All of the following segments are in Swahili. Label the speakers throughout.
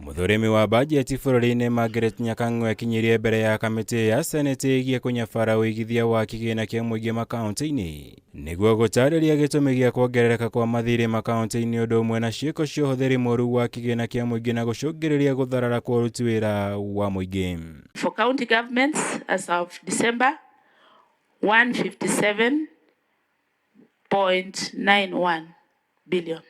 Speaker 1: Mũthũrimi wa mbajeti bũrũri-inĩ Margaret Nyakang'o yakinyirie mbere ya kamĩtĩ ya seneti ĩgiĩ kũnyabara ũigithia wa kigina kĩa muingi makaunti-ini nĩguo gũtarĩria gĩtũmi gĩa kuongerereka kwa mathiiri makaunti-ini ũndũ ũmwe na ciĩko cia ũhuthiri mũru wa kigina kĩa muingi na gũcũngĩrĩria gũtharara kwa ũruti wĩra wa muingi.
Speaker 2: For county governments as of December, 157.91 billion.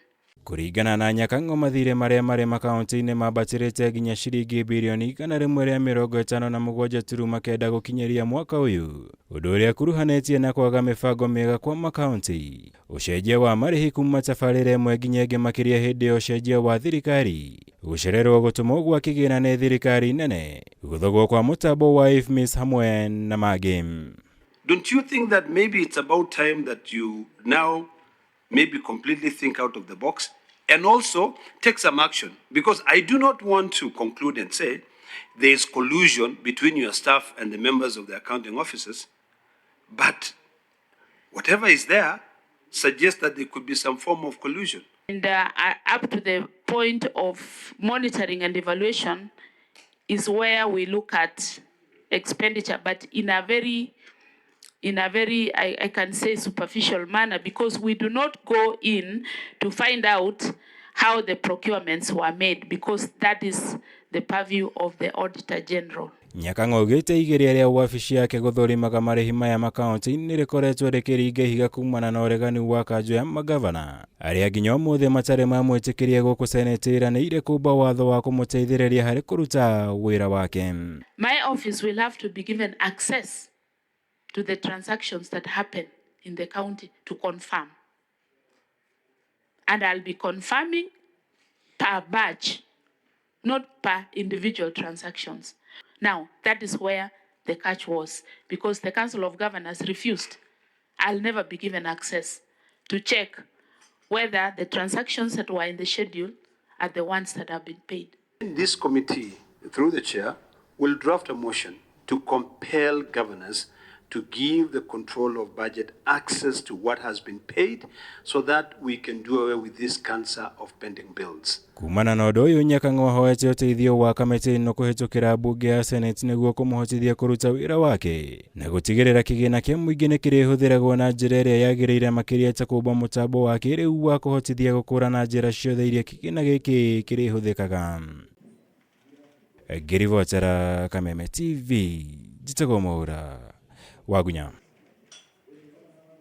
Speaker 1: Kuringana na Nyakang'o, mathiiri marĩa marĩ makaunti-ini mambatĩrĩte nginya ciringi mbirioni 157.9 gũkinyĩria mwaka ũyũ, ũndũ ũrĩa ukuruhanitio na kwaga mibango mĩega kwa makaunti, ũcenjia wa marĩhi kuma tabarĩra ĩmwe nginya ĩngĩ makĩria hĩndĩ ya ũcenjia wa thirikari, gũcererwo gũtũmwo gwa kigina nĩ thirikari nene, gũthogwo kwa mũtambo wa IFMIS hamwe na mangĩ.
Speaker 3: Don't you think that maybe it's about time that you now maybe completely think out of the box and also take some action? Because I do not want to conclude and say there is collusion between your staff and the members of the accounting offices, but whatever is there suggests that there could be some form of collusion.
Speaker 2: And up to the point of monitoring and evaluation is where we look at expenditure, but in a very, I can say, superficial manner, because we do not go in to find out how the procurements were made, because that is the purview of the Auditor General.
Speaker 1: Nyakang'o augĩte igeria rĩa wabici yake gũthũrimaga marĩhi maya makaunti nĩ rĩkoretwo rĩkĩringa ihiga kumana na ũregani wa kanjũ ya mangabana, arĩa nginya ũmũthĩ matarĩ mamwĩtĩkĩria gũkũ seneti ĩranĩire kũmba watho wa kũmũteithĩrĩria harĩ kũruta wĩra wake.
Speaker 2: My office will have to be given access to the transactions that happen in the county to confirm. And I'll be confirming per batch, not per individual transactions. Now, that is where the catch was, because the Council of Governors refused. I'll never be given access to check whether the transactions that were in the schedule are the ones that have been paid.
Speaker 3: This committee, through the chair, will draft a motion to compel governors to give the control of budget access to what has been paid so that we can do away with this cancer of pending bills.
Speaker 1: Kumana na ũndũ ũyũ, Nyakang'o ahoete ũteithio wa kamĩtĩ ĩno kũhĩtũkĩra mbunge ya seneti nĩguo kũmũhotithia kũruta wĩra wake na gũtigĩrĩra kigina kĩa muingi nĩ kĩrĩhũthĩragwo na njĩra ĩrĩa yagĩrĩire, makĩria ta kũmba mũtambo wa kĩrĩu wa kũhotithia gũkũrana njĩra ciothe iria kigina gĩkĩ kĩrĩhũthĩkaga. Ngĩribotera Kameme TV, njĩtagwo Mũra wa Gunya.